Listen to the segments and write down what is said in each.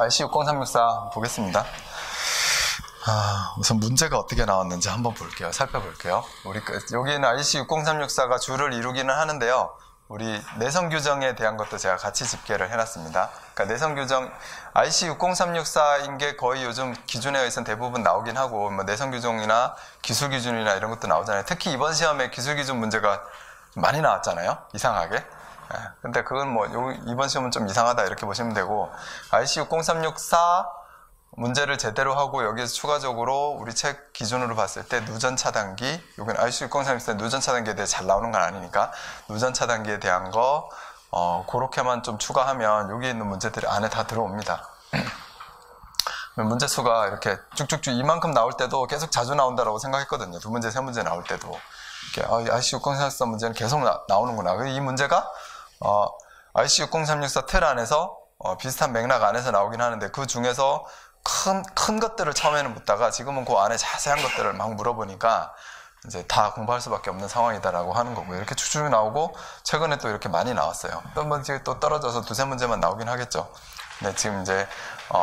IC60364 보겠습니다. 우선 문제가 어떻게 나왔는지 한번 볼게요. 살펴볼게요. 여기는 IC60364가 주를 이루기는 하는데요. 우리 내성 규정에 대한 것도 제가 같이 집계를 해놨습니다. 그러니까 내성 규정 IC60364인 게 거의 요즘 기준에 의해서는 대부분 나오긴 하고, 뭐 내성 규정이나 기술 기준이나 이런 것도 나오잖아요. 특히 이번 시험에 기술 기준 문제가 많이 나왔잖아요. 이상하게. 근데 그건 뭐 이번 시험은 좀 이상하다 이렇게 보시면 되고, IC60364 문제를 제대로 하고 여기에서 추가적으로 우리 책 기준으로 봤을 때 누전 차단기, 여기는 IC60364 누전 차단기에 대해 잘 나오는 건 아니니까 누전 차단기에 대한 거 그렇게만 좀 추가하면 여기 있는 문제들이 안에 다 들어옵니다. 문제 수가 이렇게 쭉쭉쭉 이만큼 나올 때도 계속 자주 나온다라고 생각했거든요. 2문제, 3문제 나올 때도 이렇게 IC60364 문제는 계속 나오는구나. 이 문제가 IC60364 틀 안에서 비슷한 맥락 안에서 나오긴 하는데, 그 중에서 큰 것들을 처음에는 묻다가 지금은 그 안에 자세한 것들을 막 물어보니까 이제 다 공부할 수밖에 없는 상황이다라고 하는 거고요. 이렇게 쭉쭉 나오고 최근에 또 이렇게 많이 나왔어요. 또 떨어져서 2-3문제만 나오긴 하겠죠. 근데 지금 이제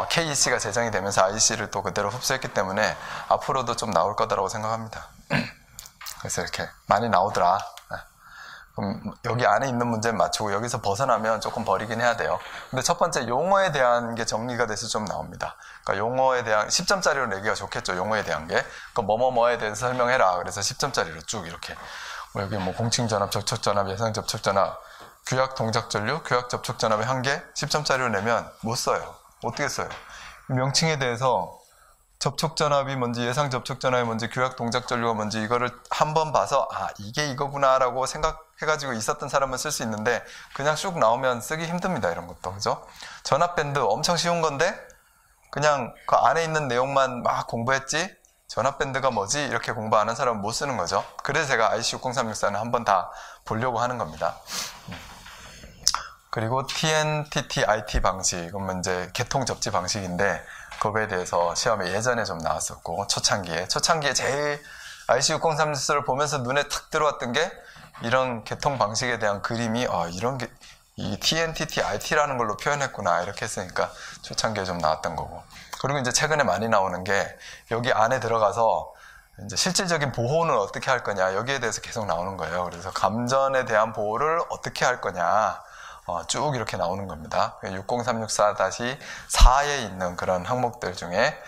KEC가 제정이 되면서 IC를 또 그대로 흡수했기 때문에 앞으로도 좀 나올 거다라고 생각합니다. 그래서 이렇게 많이 나오더라. 그럼 여기 안에 있는 문제는 맞추고 여기서 벗어나면 조금 버리긴 해야 돼요. 근데 첫 번째 용어에 대한 게 정리가 돼서 좀 나옵니다. 그러니까 용어에 대한 10점짜리로 내기가 좋겠죠. 용어에 대한 게. 그러니까 뭐뭐뭐에 대해서 설명해라. 그래서 10점짜리로 쭉 이렇게. 여기 뭐 공칭전압, 접촉전압, 예상접촉전압, 규약 동작전류, 규약 접촉전압의 한계 10점짜리로 내면 못 써요. 어떻게 써요? 명칭에 대해서 접촉전압이 뭔지, 예상 접촉전압이 뭔지, 규약 동작전류가 뭔지 이거를 한번 봐서 이게 이거구나 라고 생각해가지고 있었던 사람은 쓸 수 있는데, 그냥 쭉 나오면 쓰기 힘듭니다. 이런 것도. 그죠? 전압밴드 엄청 쉬운 건데 그냥 그 안에 있는 내용만 막 공부했지 전압밴드가 뭐지 이렇게 공부 안 한 사람은 못 쓰는 거죠. 그래서 제가 IC60364는 한번 다 보려고 하는 겁니다. 그리고 TNTT-IT 방식은 이제 개통 접지 방식인데, 그거에 대해서 시험에 예전에 좀 나왔었고, 초창기에 제일 IC60364를 보면서 눈에 탁 들어왔던 게 이런 개통 방식에 대한 그림이 이런 게 이 TNTT-IT라는 걸로 표현했구나 이렇게 했으니까 초창기에 좀 나왔던 거고. 그리고 이제 최근에 많이 나오는 게 여기 안에 들어가서 이제 실질적인 보호는 어떻게 할 거냐, 여기에 대해서 계속 나오는 거예요. 그래서 감전에 대한 보호를 어떻게 할 거냐 쭉 이렇게 나오는 겁니다. 60364-4에 있는 그런 항목들 중에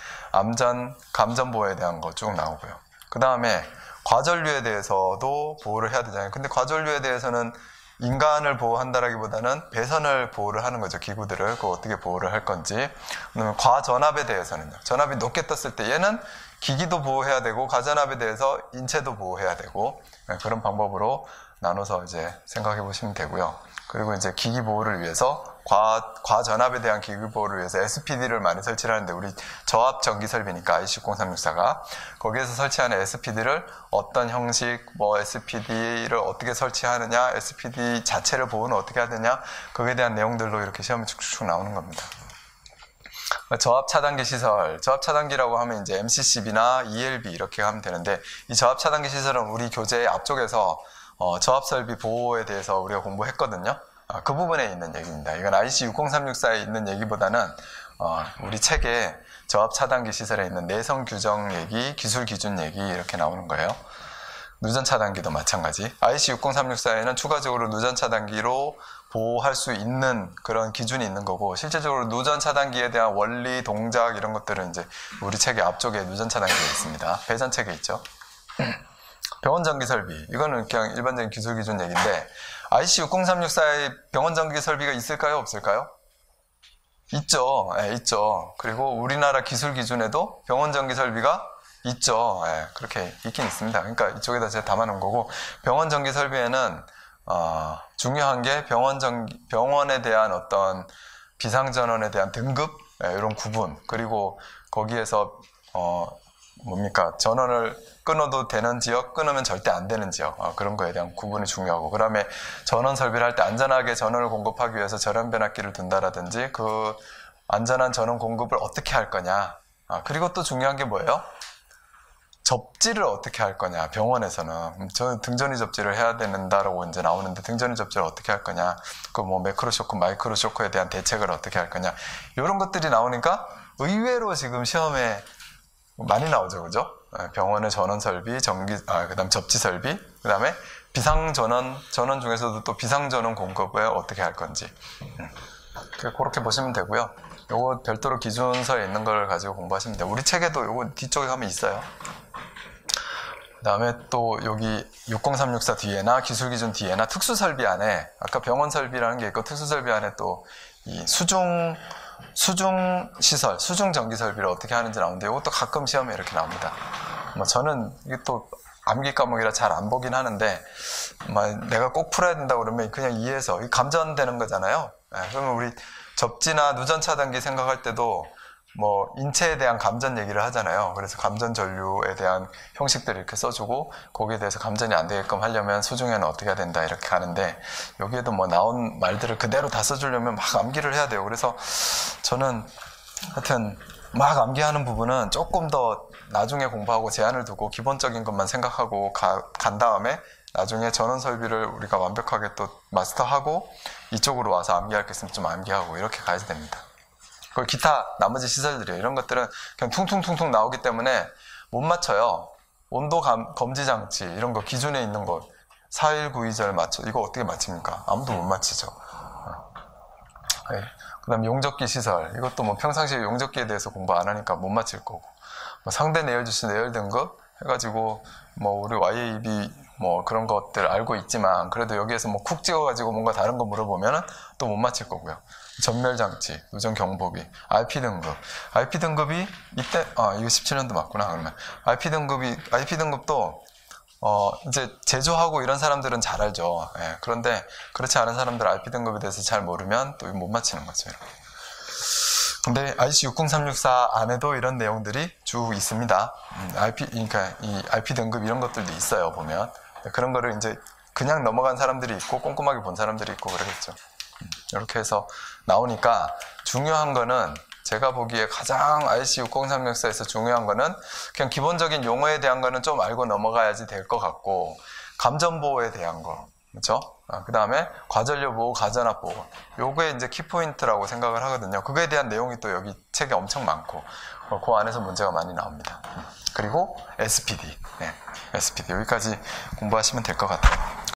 감전보호에 대한 거 쭉 나오고요. 그 다음에 과전류에 대해서도 보호를 해야 되잖아요. 근데 과전류에 대해서는 인간을 보호한다라기보다는 배선을 보호를 하는 거죠. 기구들을. 그거 어떻게 보호를 할 건지. 그다음에 과전압에 대해서는요. 전압이 높게 떴을 때 얘는 기기도 보호해야 되고, 과전압에 대해서 인체도 보호해야 되고, 그런 방법으로 나눠서 이제 생각해 보시면 되고요. 그리고 이제 기기 보호를 위해서 과전압에 대한 기기 보호를 위해서 SPD를 많이 설치를 하는데, 우리 저압 전기 설비니까 IC60364가 거기에서 설치하는 SPD를 어떤 형식, SPD를 어떻게 설치하느냐, SPD 자체를 보호는 어떻게 하느냐, 거기에 대한 내용들로 이렇게 시험이 쭉쭉 나오는 겁니다. 저압 차단기 시설, 저압 차단기라고 하면 이제 MCCB나 ELB 이렇게 하면 되는데, 이 저압 차단기 시설은 우리 교재 앞쪽에서 저압 설비 보호에 대해서 우리가 공부했거든요. 그 부분에 있는 얘기입니다. 이건 IC60364에 있는 얘기보다는 우리 책에 저압 차단기 시설에 있는 내성 규정 얘기, 기술 기준 얘기 이렇게 나오는 거예요. 누전 차단기도 마찬가지. IC60364에는 추가적으로 누전 차단기로 보호할 수 있는 그런 기준이 있는 거고, 실제적으로 누전 차단기에 대한 원리, 동작 이런 것들은 이제 우리 책의 앞쪽에 누전 차단기가 있습니다. 배전 책에 있죠. 병원 전기 설비, 이거는 그냥 일반적인 기술 기준 얘기인데, IC60364에 병원 전기 설비가 있을까요? 없을까요? 있죠. 있죠. 그리고 우리나라 기술 기준에도 병원 전기 설비가 있죠. 그렇게 있긴 있습니다. 그러니까 이쪽에다 제가 담아놓은 거고, 병원 전기 설비에는 중요한 게 병원에 대한 어떤 비상전원에 대한 등급, 이런 구분, 그리고 거기에서 전원을 끊어도 되는 지역, 끊으면 절대 안 되는 지역, 그런 거에 대한 구분이 중요하고, 그 다음에 전원 설비를 할 때 안전하게 전원을 공급하기 위해서 전원 변압기를 둔다라든지, 그 안전한 전원 공급을 어떻게 할 거냐. 그리고 또 중요한 게 뭐예요? 접지를 어떻게 할 거냐, 병원에서는. 저는 등전이 접지를 해야 된다라고 이제 나오는데, 등전이 접지를 어떻게 할 거냐, 그 뭐 매크로쇼크, 마이크로쇼크에 대한 대책을 어떻게 할 거냐, 이런 것들이 나오니까 의외로 지금 시험에 많이 나오죠, 그죠? 병원의 전원 설비, 그 다음 접지 설비, 그 다음에 비상전원, 전원 중에서도 또 비상전원 공급에 어떻게 할 건지. 그렇게 보시면 되고요. 요거 별도로 기준서에 있는 걸 가지고 공부하시면 돼요. 우리 책에도 요거 뒤쪽에 가면 있어요. 그 다음에 또 여기 60364 뒤에나 기술기준 뒤에나 특수설비 안에, 아까 병원 설비라는 게 있고 특수설비 안에 또 이 수중시설, 수중전기설비를 어떻게 하는지 나오는데, 이것도 가끔 시험에 이렇게 나옵니다. 뭐 저는 이게 또 암기 과목이라 잘 안 보긴 하는데, 내가 꼭 풀어야 된다 그러면 그냥 이해해서, 감전되는 거잖아요. 그러면 우리 접지나 누전 차단기 생각할 때도 뭐 인체에 대한 감전 얘기를 하잖아요. 그래서 감전 전류에 대한 형식들을 이렇게 써주고, 거기에 대해서 감전이 안 되게끔 하려면 수중에는 어떻게 해야 된다 이렇게 가는데, 여기에도 뭐 나온 말들을 그대로 다 써주려면 막 암기를 해야 돼요. 그래서 저는 하여튼 막 암기하는 부분은 조금 더 나중에 공부하고 제한을 두고 기본적인 것만 생각하고 간 다음에 나중에 전원 설비를 우리가 완벽하게 또 마스터하고 이쪽으로 와서 암기할 게 있으면 좀 암기하고 이렇게 가야 됩니다. 그리고 기타 나머지 시설들이에요. 이런 것들은 그냥 퉁퉁퉁퉁 나오기 때문에 못 맞춰요. 온도 검지 장치 이런 거 기준에 있는 거 4192절 맞춰, 이거 어떻게 맞춥니까? 아무도 못 맞히죠. 네. 그 다음 용접기 시설, 이것도 뭐 평상시에 용접기에 대해서 공부 안 하니까 못 맞힐 거고, 뭐 상대 내열 주시 내열 등급 해가지고 뭐 우리 YAB 뭐 그런 것들 알고 있지만, 그래도 여기에서 뭐 쿡 찍어가지고 뭔가 다른 거 물어보면은 또 못 맞힐 거고요. 전멸장치, 누전 경보기, RP 등급. RP 등급이 이때, 이거 17년도 맞구나, 그러면. RP 등급도, 이제 제조하고 이런 사람들은 잘 알죠. 예, 그런데 그렇지 않은 사람들 RP 등급에 대해서 잘 모르면 또 못 맞히는 거죠, 이렇게. 근데 IC 60364 안에도 이런 내용들이 쭉 있습니다. 그러니까 이 RP 등급 이런 것들도 있어요, 보면. 그런 거를 이제 그냥 넘어간 사람들이 있고, 꼼꼼하게 본 사람들이 있고, 그러겠죠. 이렇게 해서 나오니까 중요한 거는, 제가 보기에 가장 IC 60364에서 중요한 거는 그냥 기본적인 용어에 대한 거는 좀 알고 넘어가야지 될 것 같고, 감전보호에 대한 거, 그렇죠? 그 다음에 과전류 보호, 가전압 보호, 요게 이제 키포인트라고 생각을 하거든요. 그거에 대한 내용이 또 여기 책에 엄청 많고, 그 안에서 문제가 많이 나옵니다. 그리고 SPD, SPD 여기까지 공부하시면 될 것 같아요.